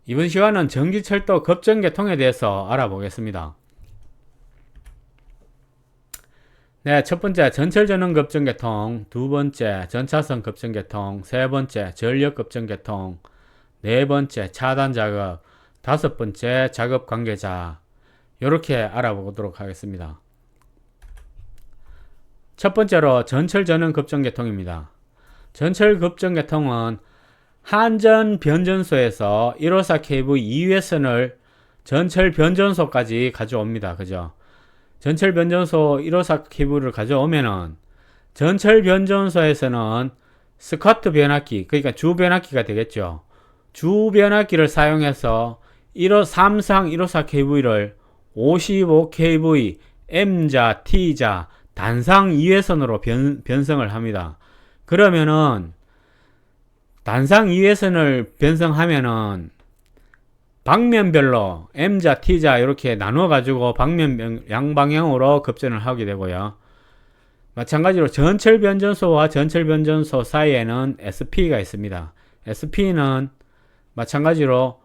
이번 시간은 전기철도 급전개통에 대해서 알아보겠습니다. 네, 첫 번째 전철전원 급전개통, 두 번째 전차선 급전개통, 세 번째 전력 급전개통, 네 번째 차단 작업, 다섯 번째 작업 관계자, 이렇게 알아보도록 하겠습니다. 첫 번째로 전철전원 급전개통입니다. 전철 급전개통은 한전 변전소에서 154 kV 2회선을 전철 변전소까지 가져옵니다. 그죠? 전철 변전소 154 kV를 가져오면은 전철 변전소에서는 스커트 변압기, 그러니까 주 변압기가 되겠죠. 주 변압기를 사용해서 삼상 154 kV를 55 kV M자, T자, 단상 2회선으로 변성을 합니다. 그러면은 단상 2회선을 변성하면은 방면별로 M자, T자 이렇게 나눠 가지고 방면 양방향으로 급전을 하게 되고요. 마찬가지로 전철 변전소와 전철 변전소 사이에는 SP가 있습니다. SP는 마찬가지로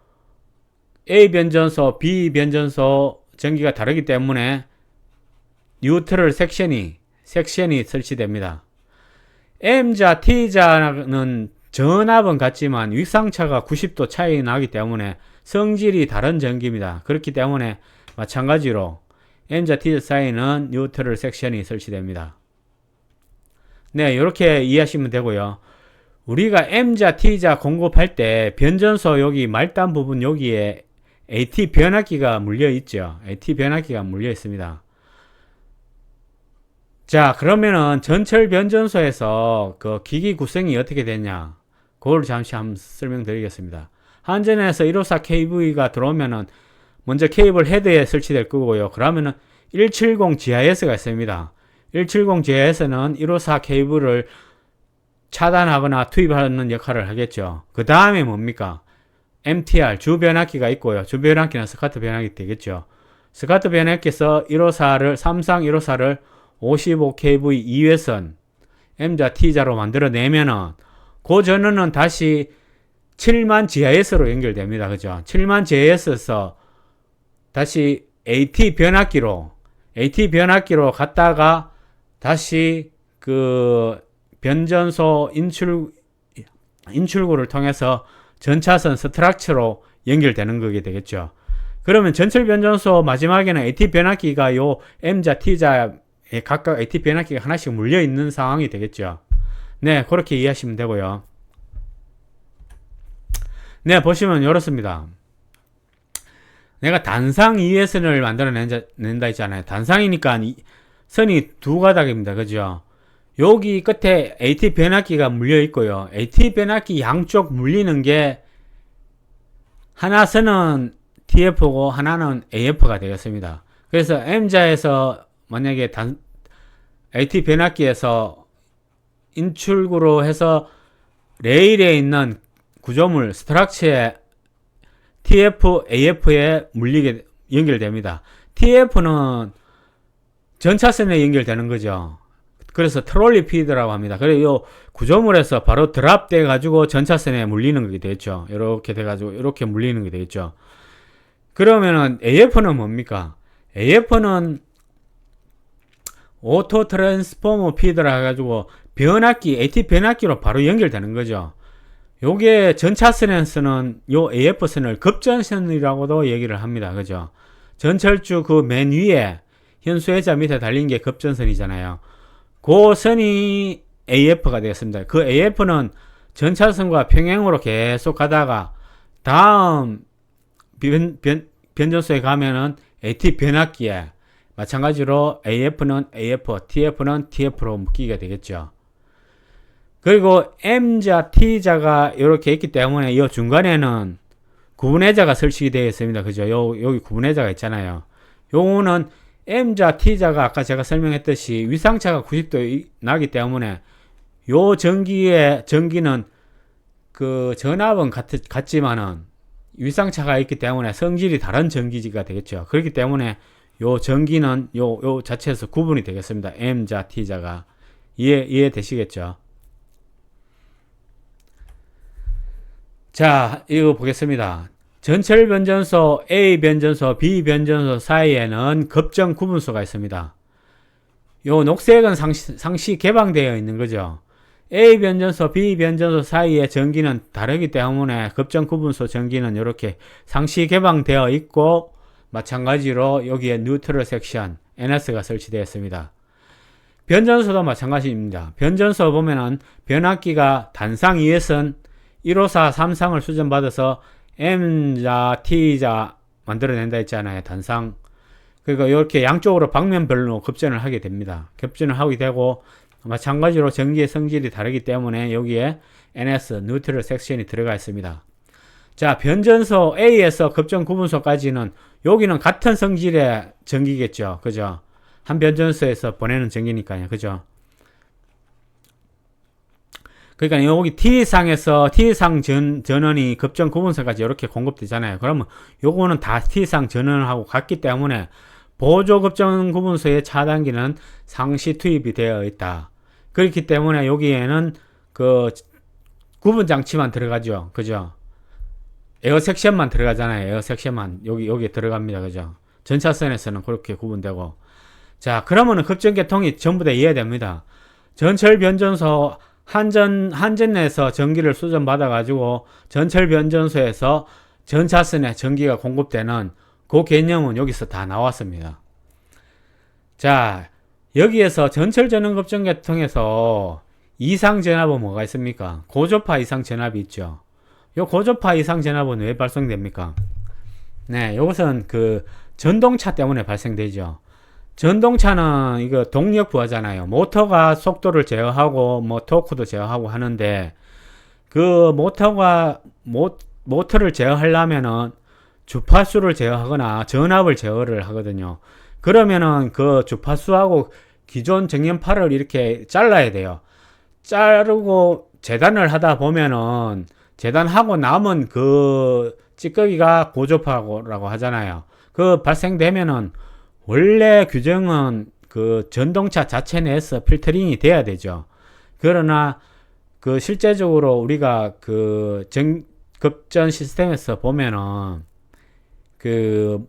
A 변전소, B 변전소 전기가 다르기 때문에 뉴트럴 섹션이 설치됩니다. M자, T자는 전압은 같지만 윗상차가 90도 차이 나기 때문에 성질이 다른 전기입니다. 그렇기 때문에 마찬가지로 M자, T자 사이는 뉴트럴 섹션이 설치됩니다. 네, 이렇게 이해하시면 되고요. 우리가 M자, T자 공급할 때 변전소 여기 말단 부분 여기에 AT 변압기가 물려 있죠. AT 변압기가 물려 있습니다. 자, 그러면은 전철 변전소에서 그 기기 구성이 어떻게 되냐? 그걸 잠시 한번 설명드리겠습니다. 한전에서 154 kV가 들어오면은 먼저 케이블 헤드에 설치될 거고요. 그러면은 170 GIS가 있습니다. 170 GIS는 154 케이블을 차단하거나 투입하는 역할을 하겠죠. 그 다음에 뭡니까? MTR 주 변압기가 있고요. 주 변압기는 스카트 변압기 되겠죠. 스카트 변압기에서 154를 삼상 154를 55 kV 2회선 M자 T자로 만들어내면은 그 전원은 다시 7만 GIS로 연결됩니다. 그죠? 7만 GIS에서 다시 AT 변압기로 갔다가 다시 그 변전소 인출구를 통해서 전차선 스트럭처로 연결되는 거게 되겠죠. 그러면 전철 변전소 마지막에는 AT 변압기가 요 M자 T자 각각 AT 변압기가 하나씩 물려 있는 상황이 되겠죠. 네, 그렇게 이해하시면 되고요. 네, 보시면 이렇습니다. 내가 단상 2회선을 만들어낸다 했잖아요. 단상이니까 선이 두 가닥입니다. 그죠? 여기 끝에 AT 변압기가 물려 있고요. AT 변압기 양쪽 물리는 게 하나 선은 TF고 하나는 AF가 되겠습니다. 그래서 M자에서 만약에 AT 변압기에서 인출구로 해서 레일에 있는 구조물 스트럭처에 TF, AF에 연결됩니다. TF는 전차선에 연결되는 거죠. 그래서 트롤리 피드라고 합니다. 그래서 이 구조물에서 바로 드랍돼 가지고 전차선에 물리는 게 되겠죠. 이렇게 돼 가지고 이렇게 물리는 게 되겠죠. 그러면은 AF는 뭡니까? AF는 오토 트랜스포머 피드라 해가지고 변압기, AT 변압기로 바로 연결되는 거죠. 요게 전차선에서는 요 AF선을 급전선이라고도 얘기를 합니다. 그죠? 전철주 그 맨 위에 현수회자 밑에 달린 게 급전선이잖아요. 그 선이 AF가 되겠습니다. 그 AF는 전차선과 평행으로 계속 가다가 다음 변전소에 가면은 AT 변압기에 마찬가지로 AF는 AF, TF는 TF로 묶이게 되겠죠. 그리고 M자, T자가 이렇게 있기 때문에 이 중간에는 구분해자가 설치되어 있습니다. 그죠? 여기 구분해자가 있잖아요. 요거는 M자, T자가 아까 제가 설명했듯이 위상차가 90도 나기 때문에 요 전기는 그 전압은 같지만은 위상차가 있기 때문에 성질이 다른 전기가 되겠죠. 그렇기 때문에 요 전기는 요 자체에서 구분이 되겠습니다. M자, T자가. 이해되시겠죠? 자, 이거 보겠습니다. 전철 변전소 A 변전소, B 변전소 사이에는 급정 구분소가 있습니다. 요 녹색은 상시 개방되어 있는 거죠. A 변전소, B 변전소 사이의 전기는 다르기 때문에 급정 구분소 전기는 이렇게 상시 개방되어 있고, 마찬가지로 여기에 뉴트럴 섹션 NS가 설치되어 있습니다. 변전소도 마찬가지입니다. 변전소 보면은 변압기가 단상 2S는 154, 3상을 수정받아서 M자, T자 만들어낸다 했잖아요. 단상. 그러니까 이렇게 양쪽으로 방면별로 급전을 하게 됩니다. 급전을 하게 되고, 마찬가지로 전기의 성질이 다르기 때문에 여기에 NS, 뉴트럴 섹션이 들어가 있습니다. 자, 변전소 A에서 급전 구분소까지는 여기는 같은 성질의 전기겠죠. 그죠? 한 변전소에서 보내는 전기니까요. 그죠? 그러니까 여기 T상에서 T상 전원이 급전 구분소까지 이렇게 공급되잖아요. 그러면 요거는 다 T상 전원하고 같기 때문에 보조 급전 구분소의 차단기는 상시 투입이 되어 있다. 그렇기 때문에 여기에는 그 구분 장치만 들어가죠. 그죠? 에어 섹션만 들어가잖아요. 에어 섹션만 여기에 들어갑니다. 그죠? 전차선에서는 그렇게 구분되고. 자, 그러면은 급전계통이 전부 다 이해됩니다. 전철 변전소 한전 내에서 전기를 수전받아 가지고 전철 변전소에서 전차선에 전기가 공급되는 그 개념은 여기서 다 나왔습니다. 자, 여기에서 전철 전원 급전계통에서 이상 전압은 뭐가 있습니까? 고조파 이상 전압이 있죠. 요 고조파 이상 전압은 왜 발생됩니까? 네, 이것은 그 전동차 때문에 발생되죠. 전동차는 이거 동력 부하잖아요. 모터가 속도를 제어하고 뭐 토크도 제어하고 하는데, 그 모터를 제어하려면은 주파수를 제어하거나 전압을 제어를 하거든요. 그러면은 그 주파수하고 기존 정연파를 이렇게 잘라야 돼요. 자르고 재단을 하다 보면은 재단하고 남은 그 찌꺼기가 고조파라고 하잖아요. 그 발생되면은 원래 규정은 그 전동차 자체 내에서 필터링이 돼야 되죠. 그러나 그 실제적으로 우리가 그 급전 시스템에서 보면은 그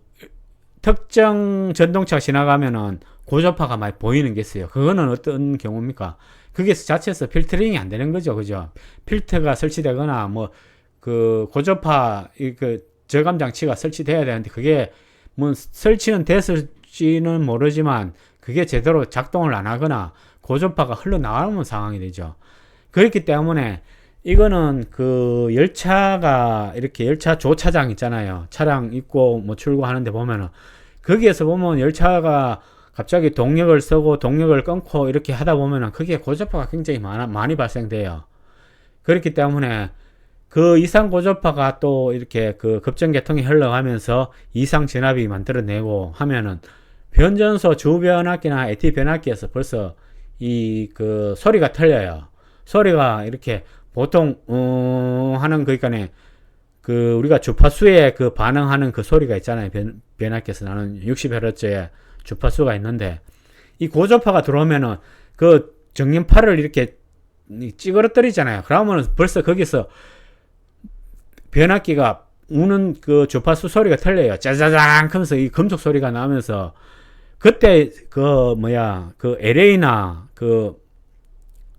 특정 전동차가 지나가면은 고조파가 많이 보이는 게 있어요. 그거는 어떤 경우입니까? 그게 자체에서 필터링이 안 되는 거죠. 그죠? 필터가 설치되거나 뭐 그 고조파 그 저감 장치가 설치돼야 되는데, 그게 뭐 설치는 됐을지는 모르지만 그게 제대로 작동을 안 하거나 고조파가 흘러나오는 상황이 되죠. 그렇기 때문에 이거는 그 열차가 이렇게 열차 조차장 있잖아요. 차량 있고 뭐 출고하는데 보면은 거기에서 보면 열차가 갑자기 동력을 쓰고 동력을 끊고 이렇게 하다 보면은 그게 고조파가 굉장히 많이 발생돼요. 그렇기 때문에 그 이상 고조파가 또 이렇게 그 급전계통이 흘러가면서 이상 전압이 만들어내고 하면은 변전소 주변압기나 AT 변압기에서 벌써 이 그 소리가 틀려요. 소리가 이렇게 보통 하는, 그러니까네 그 우리가 주파수에 그 반응하는 그 소리가 있잖아요. 변압기에서 나는 60Hz의 주파수가 있는데, 이 고조파가 들어오면은 그 정연파를 이렇게 찌그러뜨리잖아요. 그러면 벌써 거기서 변압기가 우는 그 주파수 소리가 틀려요. 짜자잔 하면서 이 금속 소리가 나면서, 그때 그 그 LA나 그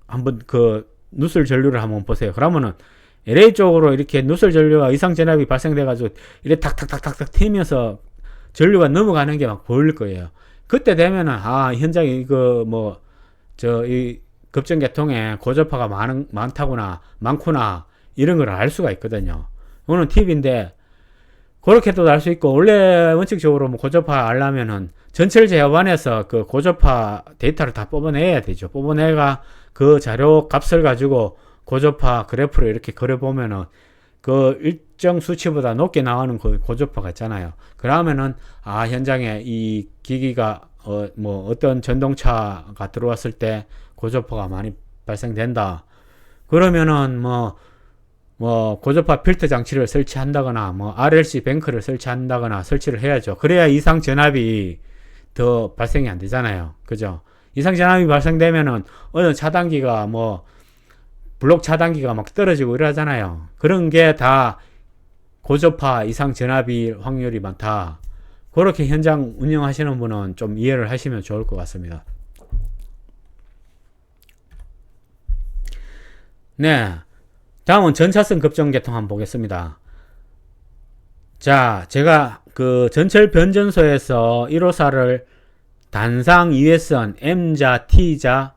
한번 그 누설 전류를 한번 보세요. 그러면은 LA 쪽으로 이렇게 누설 전류가 이상 전압이 발생돼 가지고 이렇게 탁탁탁탁탁 튀면서 전류가 넘어가는 게 막 보일 거예요. 그때 되면은 현장에 이거 이 급전계통에 고조파가 많다구나, 많구나, 이런 걸 알 수가 있거든요. 이거는 팁인데, 그렇게도 알 수 있고, 원래 원칙적으로 고조파 알려면은 전철 제어반에서 그 고조파 데이터를 다 뽑아내야 되죠. 뽑아내가 그 자료 값을 가지고 고조파 그래프를 이렇게 그려보면은 그 일정 수치보다 높게 나오는 그 고조파가 있잖아요. 그러면은 현장에 이 기기가 어떤 전동차가 들어왔을 때 고조파가 많이 발생된다. 그러면은 고조파 필터 장치를 설치한다거나 RLC 뱅크를 설치한다거나 설치를 해야죠. 그래야 이상 전압이 더 발생이 안 되잖아요. 그죠? 이상 전압이 발생되면은 어느 차단기가 블록 차단기가 막 떨어지고 이러잖아요. 그런 게 다 고저파 이상 전압일 확률이 많다. 그렇게 현장 운영하시는 분은 좀 이해를 하시면 좋을 것 같습니다. 네. 다음은 전차선 급정 계통 한번 보겠습니다. 자, 제가 그 전철 변전소에서 1호사를 단상 2회선 M자, T자,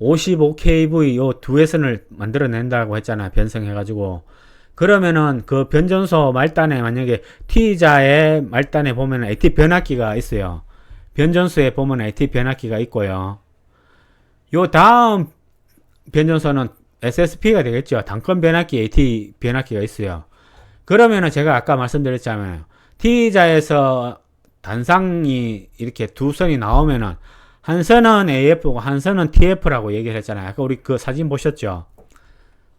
55kV 요 두 회선을 만들어낸다고 했잖아요. 변성해가지고. 그러면은 그 변전소 말단에 만약에 T자의 말단에 보면 AT 변압기가 있어요. 변전소에 보면 AT 변압기가 있고요. 요 다음 변전소는 SSP가 되겠죠. 단권 변압기 AT 변압기가 있어요. 그러면은 제가 아까 말씀드렸잖아요. T자에서 단상이 이렇게 두 선이 나오면은 한 선은 AF고 한 선은 TF라고 얘기를 했잖아요. 아까 우리 그 사진 보셨죠?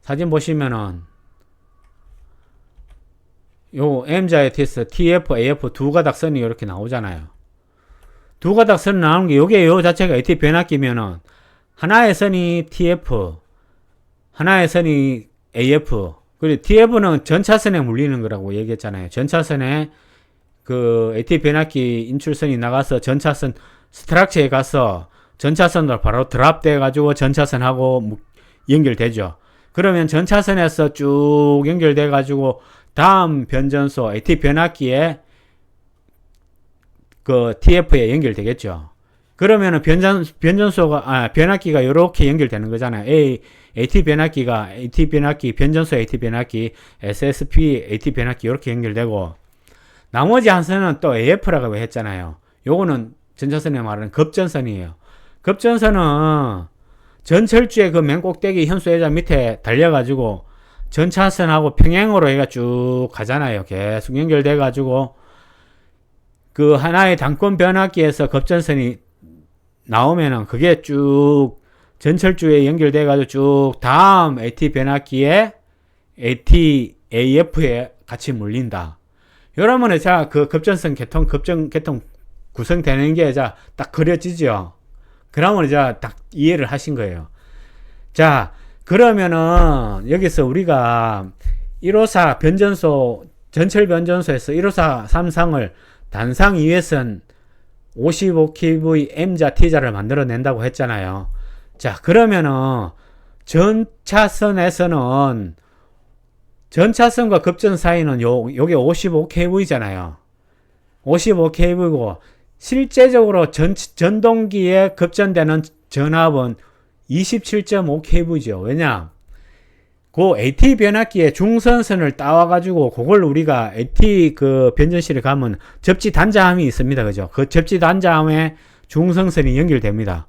사진 보시면은 요 M자의 TS, TF, AF 두 가닥 선이 이렇게 나오잖아요. 두 가닥 선 나오는 게 요게 요 자체가 AT 변압기면은 하나의 선이 TF, 하나의 선이 AF, 그리고 TF는 전차선에 물리는 거라고 얘기했잖아요. 전차선에 그 AT 변압기 인출선이 나가서 전차선 스트럭처에 가서 전차선으로 바로 드랍돼 가지고 전차선하고 연결되죠. 그러면 전차선에서 쭉 연결돼 가지고 다음 변전소 AT 변압기에 그 TF에 연결되겠죠. 그러면은 변전소가 변압기가 이렇게 연결되는 거잖아요. AT 변압기, 변전소 AT 변압기, SSP AT 변압기 이렇게 연결되고 나머지 한 선은 또 AF라고 했잖아요. 요거는 전차선에 말하는 급전선이에요. 급전선은 전철주의 그 맨 꼭대기 현수회전 밑에 달려가지고 전차선하고 평행으로 얘가 쭉 가잖아요. 계속 연결돼가지고 그 하나의 단권 변압기에서 급전선이 나오면은 그게 쭉 전철주에 연결돼가지고 쭉 다음 AT 변압기에 AF에 같이 물린다. 여러분은 자 그 급전선 계통 구성되는 게 자 딱 그려지죠. 그러면 자 딱 이해를 하신 거예요. 자 그러면은 여기서 우리가 1호사 변전소 전철 변전소에서 1호사 3상을 단상 2회선 55kV M자 T자를 만들어낸다고 했잖아요. 자 그러면은 전차선에서는 전차선과 급전 사이는 요게 55kV잖아요. 55kV고 실제적으로 전동기에 급전되는 전압은 27.5kV죠. 왜냐? 그 AT 변압기의 중선선을 따와가지고 그걸 우리가 AT 그 변전실에 가면 접지 단자함이 있습니다. 그죠? 그 접지 단자함에 중선선이 연결됩니다.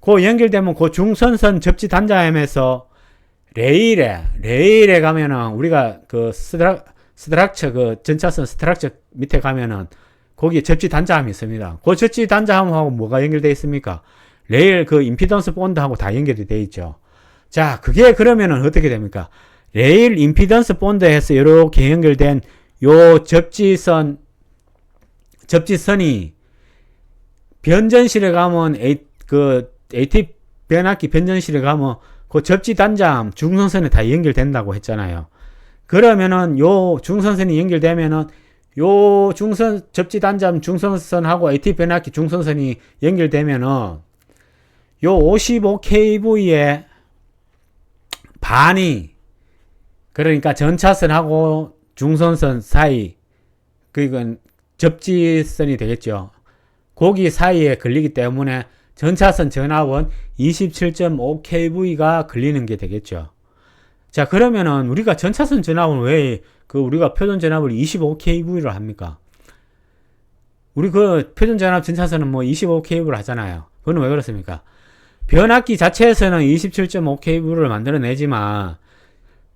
그 연결되면 그 중선선 접지 단자함에서 레일에 가면은 우리가 그 스트럭처 그 전차선 스트럭처 밑에 가면은 거기에 접지 단자함이 있습니다. 그 접지 단자함하고 뭐가 연결되어 있습니까? 레일 그 임피던스 본드하고 다 연결이 되어 있죠. 자, 그게 그러면은 어떻게 됩니까? 레일 임피던스 본드에서 이렇게 연결된 요 접지선이 변전실에 가면 AT 변압기 변전실에 가면 그 접지 단자함 중선선에 다 연결된다고 했잖아요. 그러면은 요 중선선이 연결되면은 요 접지 단자함 중선선하고 AT 변압기 중선선이 연결되면은 요 55kV의 반이 그러니까 전차선하고 중선선 사이 그건 접지선이 되겠죠. 거기 사이에 걸리기 때문에 전차선 전압은 27.5kV가 걸리는 게 되겠죠. 자 그러면은 우리가 전차선 전압은 왜 그 우리가 표준 전압을 25kV로 합니까? 우리 그 표준 전압 전차선은 뭐 25kV로 하잖아요. 그건 왜 그렇습니까? 변압기 자체에서는 27.5kV를 만들어내지만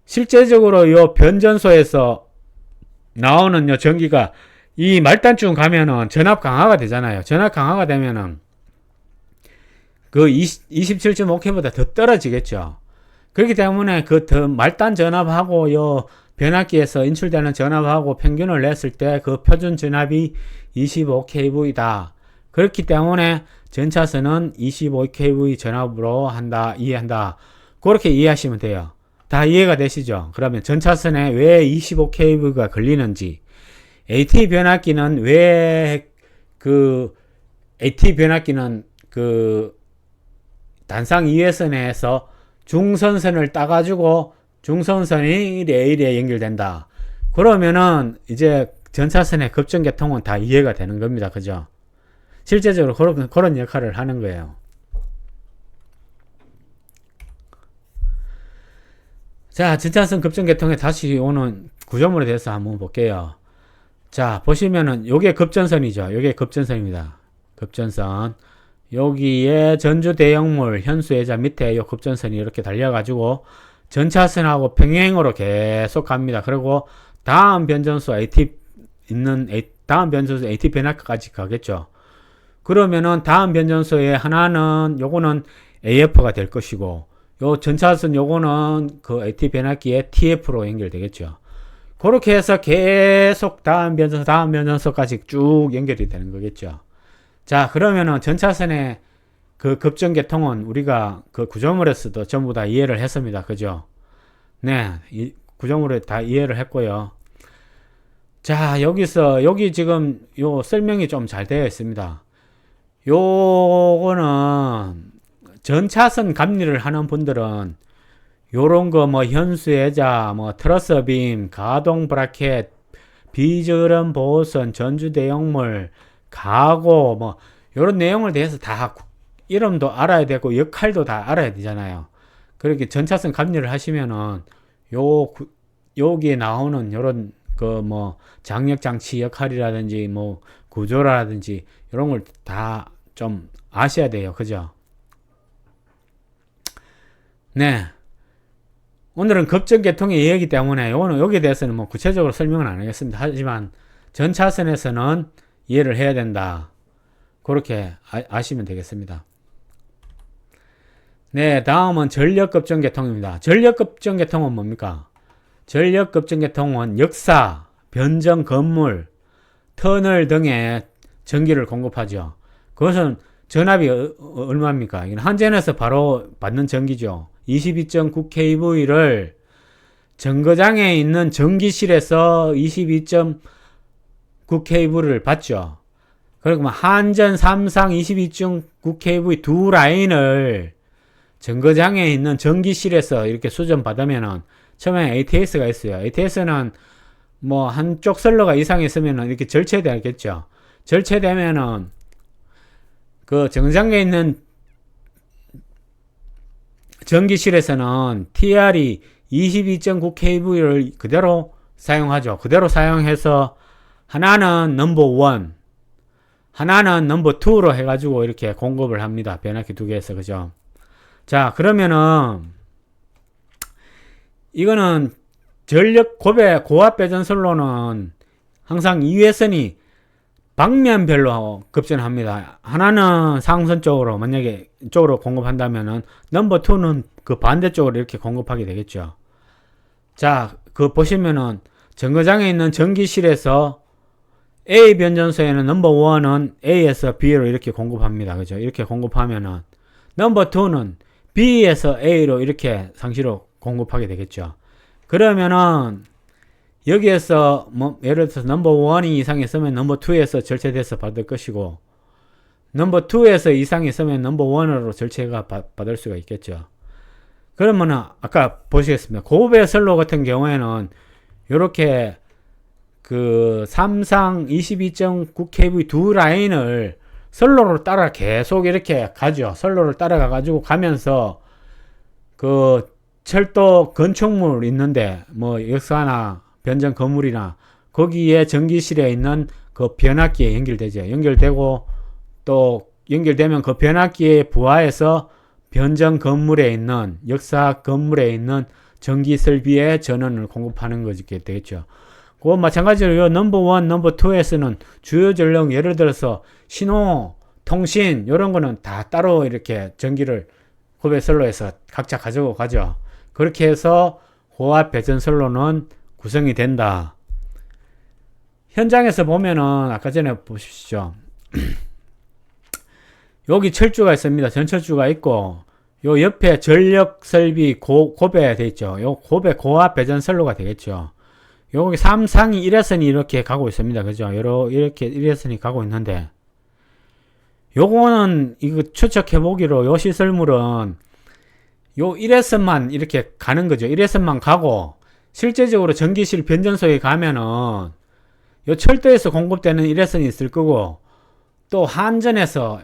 실제적으로 요 변전소에서 나오는 요 전기가 이 말단쯤 가면은 전압 강화가 되잖아요. 전압 강화가 되면은 그 27.5kV보다 더 떨어지겠죠. 그렇기 때문에 그 더 말단 전압하고 요 변압기에서 인출되는 전압하고 평균을 냈을 때 그 표준 전압이 25kV다. 그렇기 때문에 전차선은 25kV 전압으로 한다, 이해한다. 그렇게 이해하시면 돼요. 다 이해가 되시죠? 그러면 전차선에 왜 25kV가 걸리는지, AT 변압기는 왜 AT 변압기는 단상 2회선에서 중선선을 따가지고 중선선이 이래 연결된다. 그러면은 이제 전차선의 급전개통은 다 이해가 되는 겁니다. 그죠? 실제적으로 그런 역할을 하는 거예요. 자, 전차선 급전개통에 다시 오는 구조물에 대해서 한번 볼게요. 자, 보시면은 요게 급전선이죠. 요게 급전선입니다. 급전선. 여기에 전주 대형물 현수회자 밑에 요 급전선이 이렇게 달려가지고 전차선하고 평행으로 계속 갑니다. 그리고 다음 변전소 다음 변전소 AT 변압기까지 가겠죠. 그러면은 다음 변전소에 하나는 요거는 AF가 될 것이고, 요 전차선 요거는 그 AT 변압기에 TF로 연결되겠죠. 그렇게 해서 계속 다음 변전소까지 쭉 연결이 되는 거겠죠. 자, 그러면은 전차선의 그 급전개통은 우리가 그 구조물에서도 전부 다 이해를 했습니다. 그죠? 네, 이 구조물에 다 이해를 했고요. 자, 여기 지금 요 설명이 좀 잘 되어 있습니다. 요거는 전차선 감리를 하는 분들은 요런 거 뭐 현수회자, 뭐 트러스빔, 가동 브라켓, 비저름 보호선, 전주 대형물, 가고 뭐 요런 내용을 대해서 다 이름도 알아야 되고 역할도 다 알아야 되잖아요. 그렇게 전차선 감리를 하시면은 여기에 나오는 요런 그 뭐 장력 장치 역할이라든지 뭐 구조라든지 이런 걸 다 좀 아셔야 돼요. 그죠? 네. 오늘은 급전개통의 이야기 때문에 요거는 여기에 대해서는 뭐 구체적으로 설명은 안 하겠습니다. 하지만 전차선에서는 이해를 해야 된다. 그렇게 아시면 되겠습니다. 네, 다음은 전력급전개통입니다. 전력급전개통은 뭡니까? 전력급전개통은 역사, 변정 건물, 터널 등에 전기를 공급하죠. 그것은 전압이 얼마입니까? 이건 한전에서 바로 받는 전기죠. 22.9kV를 정거장에 있는 전기실에서 22.9kV를 받죠. 그리고 한전, 삼성 22.9kV 두 라인을 정거장에 있는 전기실에서 이렇게 수전 받으면은 처음에 ATS가 있어요. ATS는 뭐 한쪽 선로가 이상 있으면은 이렇게 절체되겠죠. 절체되면은 그 정거장에 있는 전기실에서는 TR이 22.9kV를 그대로 사용하죠. 그대로 사용해서 하나는 넘버 1, 하나는 넘버 2로 해가지고 이렇게 공급을 합니다. 변압기 두 개에서. 그죠? 자, 그러면은 이거는 전력 고압 배전선로는 항상 2회선이 방면별로 급전합니다. 하나는 상선 쪽으로 만약에 이쪽으로 공급한다면은 넘버 2는 그 반대쪽으로 이렇게 공급하게 되겠죠. 자, 그 보시면은 정거장에 있는 전기실에서 A 변전소에는 넘버 1은 A에서 B로 이렇게 공급합니다. 그죠? 이렇게 공급하면은 넘버 2는 B에서 A로 이렇게 상시로 공급하게 되겠죠. 그러면은 여기에서 뭐 예를 들어서 넘버 1이 이상 있으면 넘버 2에서 절체돼서 받을 것이고, 넘버 2에서 이상 있으면 넘버 1으로 절체가 받을 수가 있겠죠. 그러면은 아까 보시겠습니다. 고배 선로 같은 경우에는 이렇게 그 삼상 22.9kV 두 라인을 선로를 따라 계속 이렇게 가죠. 선로를 따라가 가지고 가면서 그 철도 건축물 있는데 뭐 역사나 변전 건물이나 거기에 전기실에 있는 그 변압기에 연결되죠. 연결되고 또 연결되면 그 변압기에 부하해서 변전 건물에 있는 역사 건물에 있는 전기 설비에 전원을 공급하는 것이 되겠죠. 그 마찬가지로 요 넘버 1, 넘버 2에서는 주요 전력 예를 들어서 신호, 통신 이런 거는 다 따로 이렇게 전기를 고배선로에서 각자 가지고 가죠. 그렇게 해서 고압 배전선로는 구성이 된다. 현장에서 보면은 아까 전에 보십시오. 여기 철주가 있습니다. 전철주가 있고 요 옆에 전력 설비 고배 돼 있죠. 요 고배 고압 배전선로가 되겠죠. 여기 삼상이 일회선이 이렇게 가고 있습니다. 그죠? 이렇게 일회선이 가고 있는데, 요거는 이거 추측해 보기로 요 시설물은 요 일회선만 이렇게 가는 거죠. 일회선만 가고 실제적으로 전기실 변전소에 가면은 요 철도에서 공급되는 일회선이 있을 거고, 또 한전에서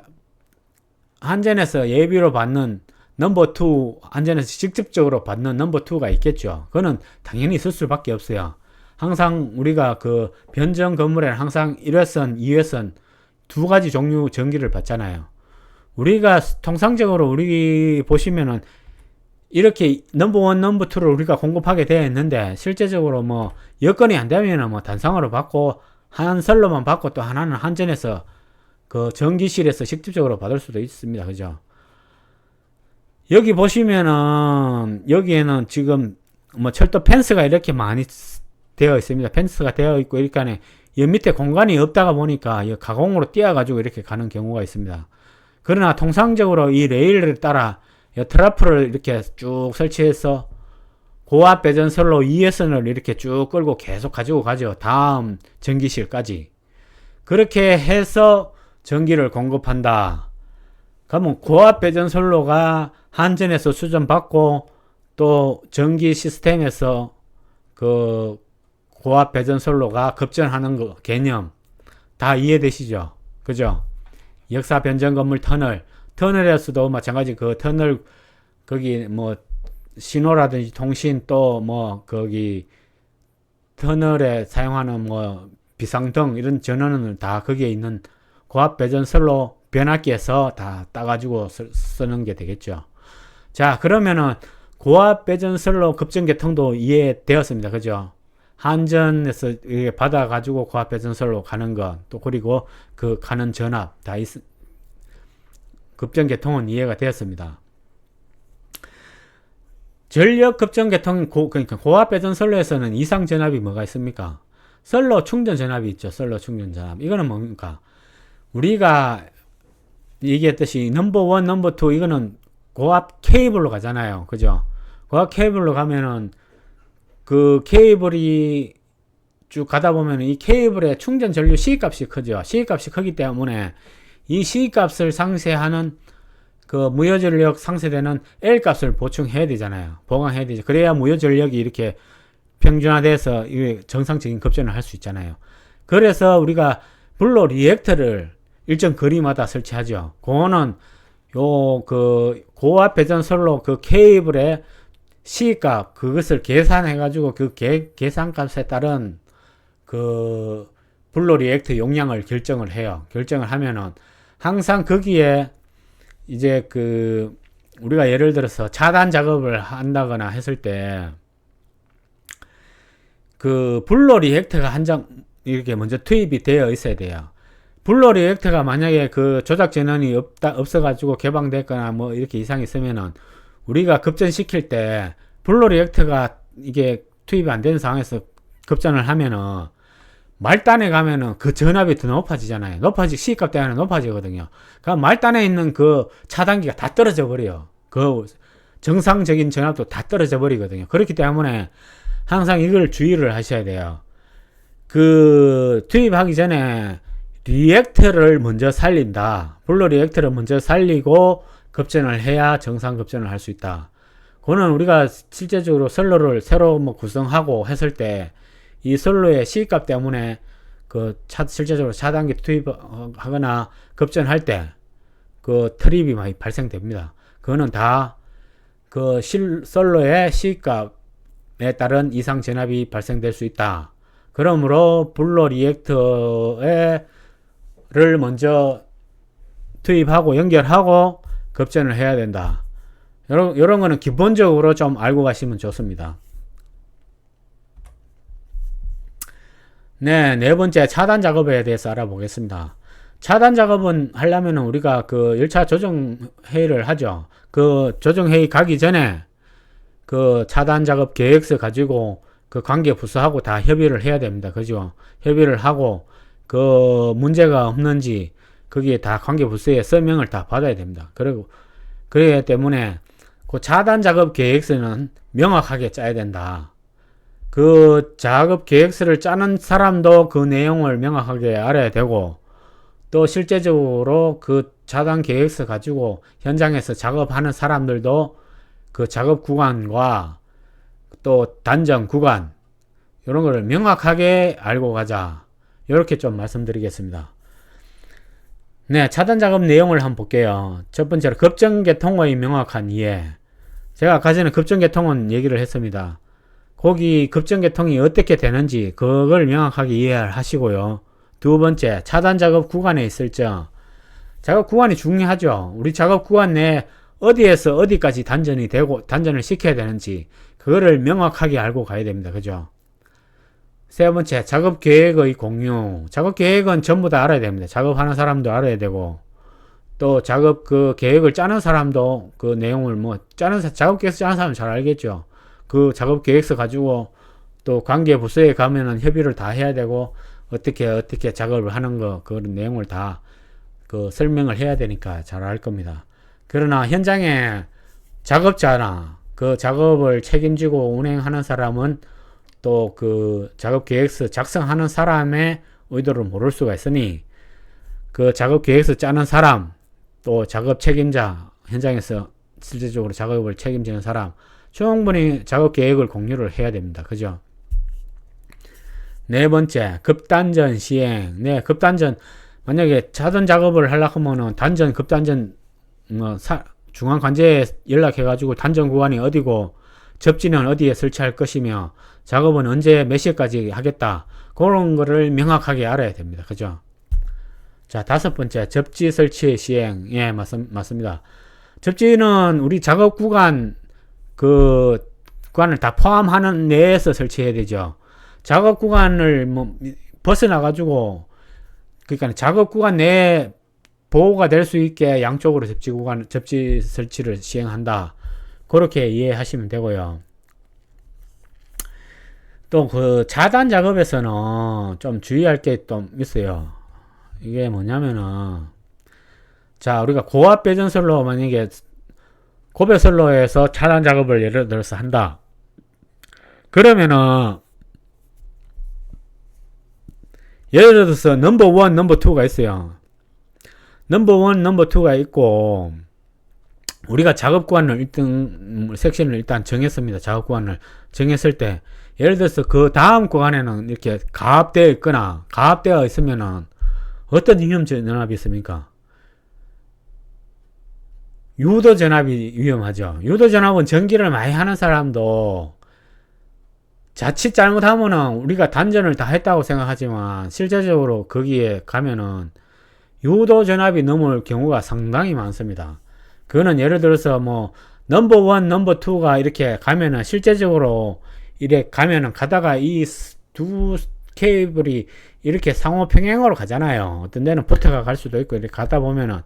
예비로 받는 넘버 2, 한전에서 직접적으로 받는 넘버 2가 있겠죠. 그거는 당연히 있을 수밖에 없어요. 항상 우리가 그 변전 건물에는 항상 1회선, 2회선 두 가지 종류 전기를 받잖아요. 우리가 통상적으로 우리 보시면은 이렇게 넘버 1, 넘버 2를 우리가 공급하게 되어 있는데, 실제적으로 뭐 여건이 안 되면은 뭐 단상으로 받고 한 선로만 받고 또 하나는 한전에서 그 전기실에서 직접적으로 받을 수도 있습니다. 그죠? 여기 보시면은 여기에는 지금 뭐 철도 펜스가 이렇게 많이 되어 있습니다. 펜스가 되어 있고, 이렇게 안에 이 밑에 공간이 없다가 보니까 이 가공으로 띄어가지고 이렇게 가는 경우가 있습니다. 그러나 통상적으로 이 레일을 따라 이 트라프를 이렇게 쭉 설치해서 고압 배전선로 2회선을 이렇게 쭉 끌고 계속 가지고 가죠. 다음 전기실까지. 그렇게 해서 전기를 공급한다. 그러면 고압 배전선로가 한전에서 수전받고, 또 전기 시스템에서 그 고압 배전선로가 급전하는 거 개념 다 이해되시죠? 그죠? 역사 변전 건물 터널에서도 마찬가지. 그 터널 거기 뭐 신호라든지 통신, 또 뭐 거기 터널에 사용하는 뭐 비상등 이런 전원은 다 거기에 있는 고압 배전선로 변압기에서 다 따가지고 쓰는 게 되겠죠. 자, 그러면은 고압 배전선로 급전계통도 이해되었습니다. 그죠? 한전에서 받아가지고 고압 배전선로 가는 것, 또 그리고 그 가는 전압 다 급전계통은 이해가 되었습니다. 전력 급전계통, 그러니까 고압 배전선로에서는 이상 전압이 뭐가 있습니까? 선로 충전 전압이 있죠. 선로 충전 전압. 이거는 뭡니까? 우리가 얘기했듯이 넘버 1, 넘버 2 이거는 고압 케이블로 가잖아요. 그죠? 고압 케이블로 가면은 그 케이블이 쭉 가다 보면 이 케이블의 충전 전류 C값이 크죠. C값이 크기 때문에 이 C값을 상쇄하는 그 무효전력 상쇄되는 L값을 보충해야 되잖아요. 보강해야 되죠. 그래야 무효전력이 이렇게 평준화돼서 정상적인 급전을 할 수 있잖아요. 그래서 우리가 불로 리액터를 일정 거리마다 설치하죠. 그거는 요 그 고압 배전선로 그 케이블의 C값, 그것을 계산해가지고 그 계산값에 따른 그 불로 리액터 용량을 결정을 해요. 결정을 하면은 항상 거기에 이제 그 우리가 예를 들어서 차단 작업을 한다거나 했을 때 그 불로 리액터가 한 장 이렇게 먼저 투입이 되어 있어야 돼요. 불로 리액터가 만약에 그 조작 전원이 없어가지고 개방됐거나 뭐 이렇게 이상이 있으면은 우리가 급전시킬 때 불로 리액터가 이게 투입이 안 되는 상황에서 급전을 하면은 말단에 가면은 그 전압이 더 높아지잖아요. C값 때문에 높아지거든요. 그러니까 말단에 있는 그 차단기가 다 떨어져 버려요. 그 정상적인 전압도 다 떨어져 버리거든요. 그렇기 때문에 항상 이걸 주의를 하셔야 돼요. 그 투입하기 전에 리액터를 먼저 살린다. 불로 리액터를 먼저 살리고 급전을 해야 정상 급전을 할 수 있다. 그거는 우리가 실제적으로 선로를 새로 뭐 구성하고 했을 때 이 선로의 C값 때문에 그 실제적으로 차단기 투입하거나 급전할 때 그 트립이 많이 발생됩니다. 그거는 다 그 선로의 C값에 따른 이상 전압이 발생될 수 있다. 그러므로 불로 리액터를 먼저 투입하고 연결하고 급전을 해야 된다. 요런 거는 기본적으로 좀 알고 가시면 좋습니다. 네, 네 번째 차단 작업에 대해서 알아보겠습니다. 차단 작업은 하려면 우리가 그 열차 조정 회의를 하죠. 그 조정 회의 가기 전에 그 차단 작업 계획서 가지고 그 관계 부서하고 다 협의를 해야 됩니다. 그죠? 협의를 하고 그 문제가 없는지 거기에 다 관계 부서에 서명을 다 받아야 됩니다. 그리고 그래야 때문에 그 차단 작업 계획서는 명확하게 짜야 된다. 그 작업 계획서를 짜는 사람도 그 내용을 명확하게 알아야 되고, 또 실제적으로 그 차단 계획서 가지고 현장에서 작업하는 사람들도 그 작업 구간과 또 단전 구간 이런 거를 명확하게 알고 가자. 이렇게 좀 말씀드리겠습니다. 네, 차단 작업 내용을 한번 볼게요. 첫 번째로 급전개통의 명확한 이해. 제가 아까 전에 급전개통은 얘기를 했습니다. 거기 급전개통이 어떻게 되는지 그걸 명확하게 이해하시고요. 두 번째, 차단 작업 구간에 있을 적. 작업 구간이 중요하죠. 우리 작업 구간 내에 어디에서 어디까지 단전이 되고 단전을 시켜야 되는지 그거를 명확하게 알고 가야 됩니다. 그죠? 세 번째, 작업 계획의 공유. 작업 계획은 전부 다 알아야 됩니다. 작업하는 사람도 알아야 되고, 또 작업 그 계획을 짜는 사람도 그 내용을 작업 계획서 짜는 사람은 잘 알겠죠. 그 작업 계획서 가지고 또 관계 부서에 가면은 협의를 다 해야 되고, 어떻게 작업을 하는 거, 그런 내용을 다 그 설명을 해야 되니까 잘 알 겁니다. 그러나 현장에 작업자나 그 작업을 책임지고 운행하는 사람은 또 그 작업 계획서 작성하는 사람의 의도를 모를 수가 있으니 그 작업 계획서 짜는 사람, 또 작업 책임자, 현장에서 실질적으로 작업을 책임지는 사람 충분히 작업 계획을 공유를 해야 됩니다. 그죠? 네 번째, 급단전 시행. 네, 급단전. 만약에 차단 작업을 하려고 하면은 단전, 급단전, 중앙관제에 연락해가지고 단전 구간이 어디고, 접지는 어디에 설치할 것이며, 작업은 언제 몇 시까지 하겠다. 그런 거를 명확하게 알아야 됩니다. 그죠? 자, 다섯 번째, 접지 설치 시행. 예, 맞습니다. 접지는 우리 작업 구간을 다 포함하는 내에서 설치해야 되죠. 작업 구간을 벗어나가지고, 그러니까 작업 구간 내에 보호가 될 수 있게 양쪽으로 접지 설치를 시행한다. 그렇게 이해하시면 되고요. 또 그 차단 작업에서는 좀 주의할 게 좀 있어요. 이게 뭐냐면은, 자, 우리가 고압 배전설로 만약에 고배설로에서 차단 작업을 예를 들어서 한다. 그러면은, 예를 들어서 넘버 1, 넘버 2가 있어요. 넘버 1, 넘버 2가 있고, 우리가 작업 구간을 섹션을 일단 정했습니다. 작업 구간을 정했을 때, 예를 들어서 그 다음 구간에는 이렇게 가압되어 있거나, 가압되어 있으면은, 어떤 위험 전압이 있습니까? 유도 전압이 위험하죠. 유도 전압은 전기를 많이 하는 사람도 자칫 잘못하면은 우리가 단전을 다 했다고 생각하지만 실제적으로 거기에 가면은 유도 전압이 넘을 경우가 상당히 많습니다. 그거는 예를 들어서 넘버 1, 넘버 2가 이렇게 가면은 실제적으로 이렇게 가면은 가다가 이 두 케이블이 이렇게 상호 평행으로 가잖아요. 어떤 데는 붙어가 갈 수도 있고 이렇게 가다 보면은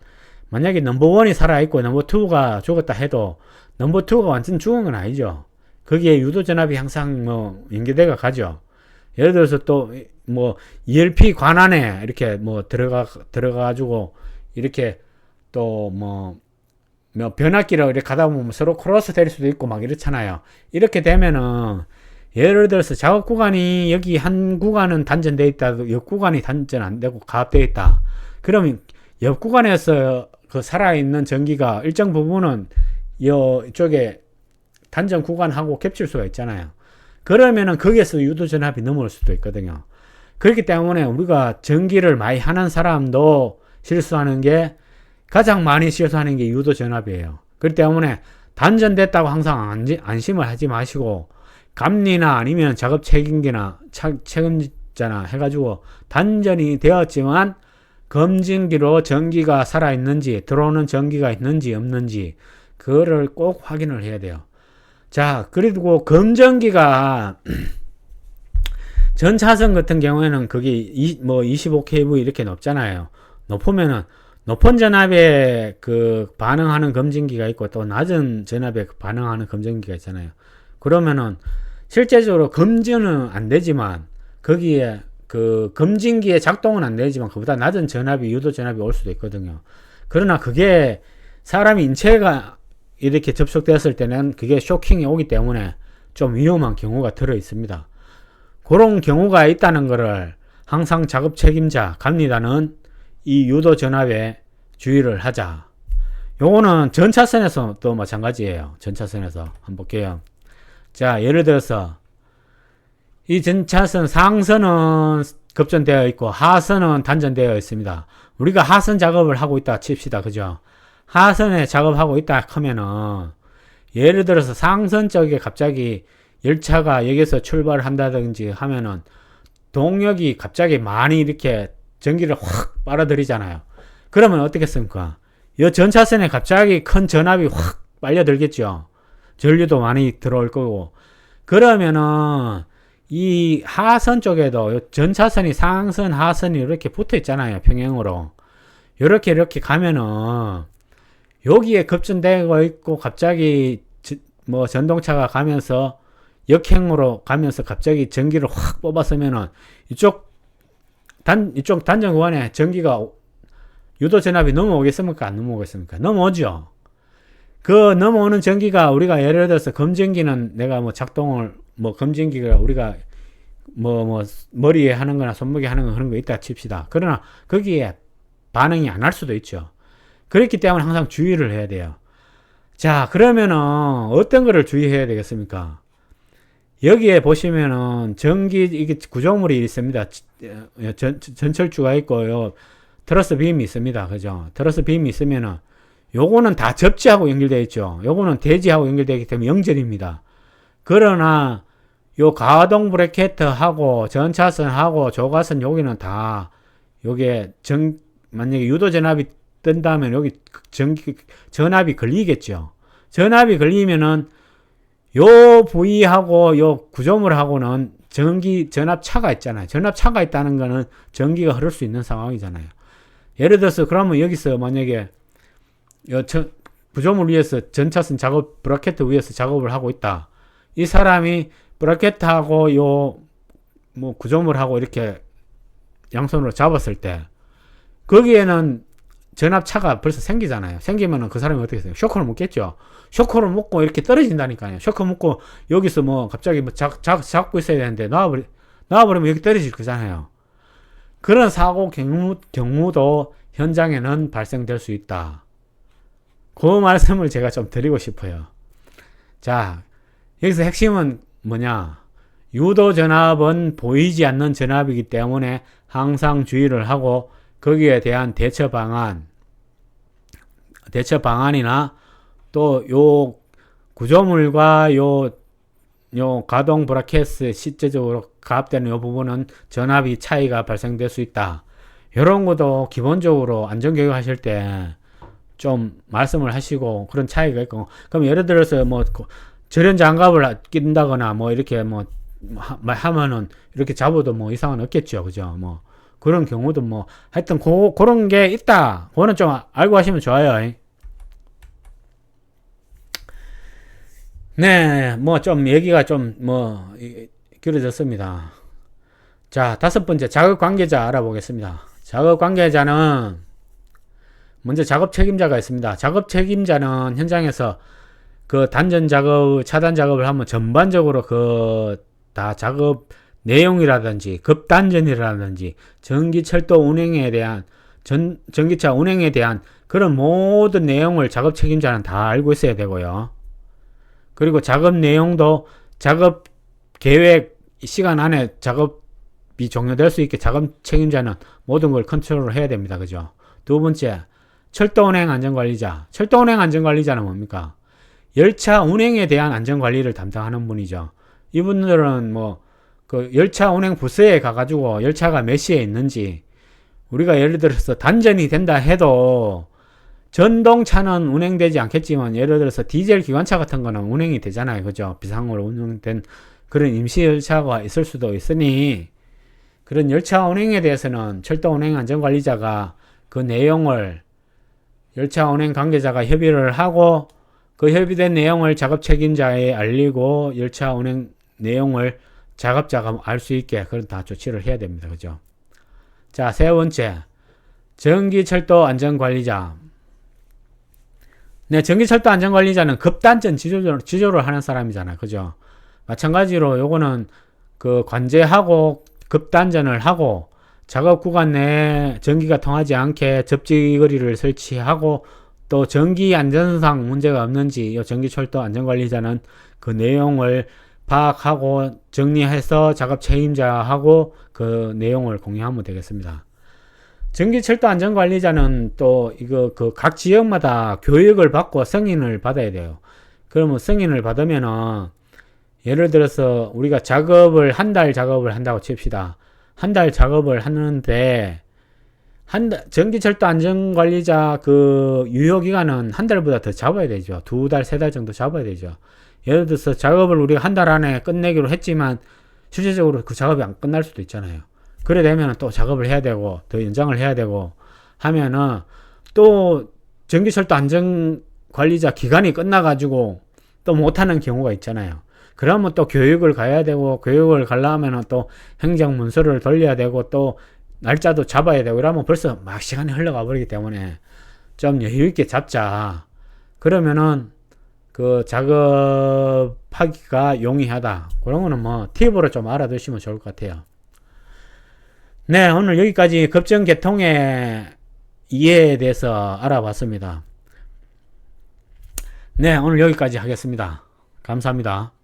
만약에 넘버 1이 살아있고 넘버 2가 죽었다 해도 넘버 2가 완전 죽은 건 아니죠. 거기에 유도 전압이 항상 연계돼가 가죠. 예를 들어서 또 ELP 관안에 이렇게 들어가가지고 이렇게 또 변압기로 이렇게 가다 보면 서로 크로스 될 수도 있고 막 이렇잖아요. 이렇게 되면은 예를 들어서 작업 구간이 여기 한 구간은 단전돼 있다, 옆 구간이 단전 안 되고 가압돼 있다. 그러면 옆 구간에서 그 살아있는 전기가 일정 부분은 이쪽에 단전 구간하고 겹칠 수가 있잖아요. 그러면은 거기에서 유도 전압이 넘어올 수도 있거든요. 그렇기 때문에 우리가 전기를 많이 하는 사람도 실수하는 게 가장 많이 실수하는 게 유도 전압이에요. 그렇기 때문에 단전됐다고 항상 안심을 하지 마시고 감리나 아니면 작업 책임자나 해가지고 단전이 되었지만 검증기로 전기가 살아있는지 들어오는 전기가 있는지 없는지 그거를 꼭 확인을 해야 돼요. 자, 그리고 검전기가 전 차선 같은 경우에는 그게 25kV 이렇게 높잖아요. 높으면은 높은 전압에 그 반응하는 검증기가 있고 또 낮은 전압에 반응하는 검증기가 있잖아요. 그러면은 실제적으로 검증은 안 되지만 거기에 그 검증기의 작동은 안 되지만 그보다 낮은 전압이 유도 전압이 올 수도 있거든요. 그러나 그게 사람이 인체가 이렇게 접촉되었을 때는 그게 쇼킹이 오기 때문에 좀 위험한 경우가 들어 있습니다. 그런 경우가 있다는 것을 항상 작업 책임자 갑니다는 이 유도 전압에 주의를 하자. 요거는 전차선에서 또 마찬가지예요. 전차선에서 한번 볼게요. 자, 예를 들어서 이 전차선 상선은 급전되어 있고 하선은 단전되어 있습니다. 우리가 하선 작업을 하고 있다 칩시다. 그죠? 하선에 작업하고 있다 하면은 예를 들어서 상선 쪽에 갑자기 열차가 여기서 출발을 한다든지 하면은 동력이 갑자기 많이 이렇게 전기를 확 빨아들이잖아요. 그러면 어떻겠습니까? 이 전차선에 갑자기 큰 전압이 확 빨려들겠죠. 전류도 많이 들어올 거고. 그러면은 이 하선 쪽에도 전차선이 상선, 하선이 이렇게 붙어 있잖아요. 평행으로. 이렇게 가면은 여기에 급전되고 있고 갑자기 뭐 전동차가 가면서 역행으로 가면서 갑자기 전기를 확 뽑았으면은 이쪽 단전 구간에 전기가 유도 전압이 넘어오겠습니까? 안 넘어오겠습니까? 넘어오죠. 그 넘어오는 전기가 우리가 예를 들어서 검전기는 내가 뭐 작동을 뭐 검전기가 우리가 뭐 머리에 하는 거나 손목에 하는 거 그런 거 있다 칩시다. 그러나 거기에 반응이 안 할 수도 있죠. 그렇기 때문에 항상 주의를 해야 돼요. 자, 그러면은 어떤 거를 주의해야 되겠습니까? 여기에 보시면은 전기 이게 구조물이 있습니다. 전철주가 있고요. 트러스 빔이 있습니다. 그죠? 트러스 빔이 있으면은 요거는 다 접지하고 연결되어 있죠. 요거는 대지하고 연결되어 있기 때문에 영절입니다. 그러나 요 가동 브래켓하고 전차선하고 조가선 여기는 다 요게 만약에 유도 전압이 뜬다면 여기 전압이 걸리겠죠. 전압이 걸리면은 요 부위하고 요 구조물하고는 전압 차가 있잖아요. 전압 차가 있다는 거는 전기가 흐를 수 있는 상황이잖아요. 예를 들어서 그러면 여기서 만약에 구조물 위에서 전차선 작업 브라켓 위에서 작업을 하고 있다. 이 사람이 브라켓하고 요 뭐 구조물하고 이렇게 양손으로 잡았을 때 거기에는 전압차가 벌써 생기잖아요. 생기면은 그 사람이 어떻게 해요? 쇼크를 먹겠죠. 쇼크를 먹고 이렇게 떨어진다니까요. 쇼크 먹고 여기서 뭐 갑자기 뭐 잡고 있어야 되는데 나와버리면 여기 떨어질 거잖아요. 그런 사고 경우도 현장에는 발생될 수 있다. 그 말씀을 제가 좀 드리고 싶어요. 자, 여기서 핵심은 뭐냐? 유도 전압은 보이지 않는 전압이기 때문에 항상 주의를 하고 거기에 대한 대처 방안이나 또 요 구조물과 요 가동 브라켓에 실제적으로 가압되는 요 부분은 전압이 차이가 발생될 수 있다. 이런 것도 기본적으로 안전교육 하실 때 좀 말씀을 하시고 그런 차이가 있고, 그럼 예를 들어서 뭐 절연 장갑을 낀다거나 뭐 이렇게 뭐 하면은 이렇게 잡아도 뭐 이상은 없겠죠. 그죠? 뭐 그런 경우도 뭐 하여튼 그런 게 있다. 그거는 좀 알고 하시면 좋아요. 네, 뭐 좀 얘기가 좀 뭐 길어졌습니다. 자, 5번째 작업 관계자 알아보겠습니다. 작업 관계자는 먼저 작업 책임자가 있습니다. 작업 책임자는 현장에서 그 단전 작업, 차단 작업을 하면 전반적으로 그 다 작업 내용이라든지 급단전이라든지 전기철도 운행에 대한 전기차 운행에 대한 그런 모든 내용을 작업 책임자는 다 알고 있어야 되고요. 그리고 작업 내용도 작업 계획 시간 안에 작업이 종료될 수 있게 작업 책임자는 모든 걸 컨트롤을 해야 됩니다. 그죠? 두 번째, 철도 운행 안전관리자. 철도 운행 안전관리자는 뭡니까? 열차 운행에 대한 안전관리를 담당하는 분이죠. 이분들은 뭐 그 열차 운행 부스에 가가지고 열차가 몇 시에 있는지, 우리가 예를 들어서 단전이 된다 해도 전동차는 운행되지 않겠지만 예를 들어서 디젤 기관차 같은 거는 운행이 되잖아요. 그죠? 비상으로 운영된 그런 임시 열차가 있을 수도 있으니 그런 열차 운행에 대해서는 철도 운행 안전관리자가 그 내용을 열차 운행 관계자가 협의를 하고 그 협의된 내용을 작업 책임자에 알리고 열차 운행 내용을 작업자가 알 수 있게 그런 다 조치를 해야 됩니다. 그죠? 자, 세 번째, 전기철도 안전관리자. 네, 전기철도 안전관리자는 급단전 지조를 하는 사람이잖아요. 그죠? 마찬가지로 요거는 그 관제하고 급단전을 하고 작업 구간 내에 전기가 통하지 않게 접지거리를 설치하고 또 전기 안전상 문제가 없는지 이 전기철도 안전관리자는 그 내용을 파악하고 정리해서 작업 책임자하고 그 내용을 공유하면 되겠습니다. 전기철도 안전관리자는 또 이거 그 각 지역마다 교육을 받고 승인을 받아야 돼요. 그러면 승인을 받으면은 예를 들어서 우리가 작업을 한 달 작업을 한다고 칩시다. 한 달 작업을 하는데 전기철도 안전관리자 그 유효기간은 한 달보다 더 잡아야 되죠. 두 달, 세 달 정도 잡아야 되죠. 예를 들어서 작업을 우리가 한 달 안에 끝내기로 했지만 실제적으로 그 작업이 안 끝날 수도 있잖아요. 그래 되면 또 작업을 해야 되고 더 연장을 해야 되고 하면은 또 전기철도 안전관리자 기간이 끝나가지고 또 못하는 경우가 있잖아요. 그러면 또 교육을 가야 되고 교육을 가려면 또 행정문서를 돌려야 되고 또 날짜도 잡아야 되고 이러면 벌써 막 시간이 흘러가 버리기 때문에 좀 여유 있게 잡자. 그러면은 그 작업하기가 용이하다. 그런 거는 뭐 팁으로 좀 알아두시면 좋을 것 같아요. 네, 오늘 여기까지 급전 계통의 이해에 대해서 알아봤습니다. 네, 오늘 여기까지 하겠습니다. 감사합니다.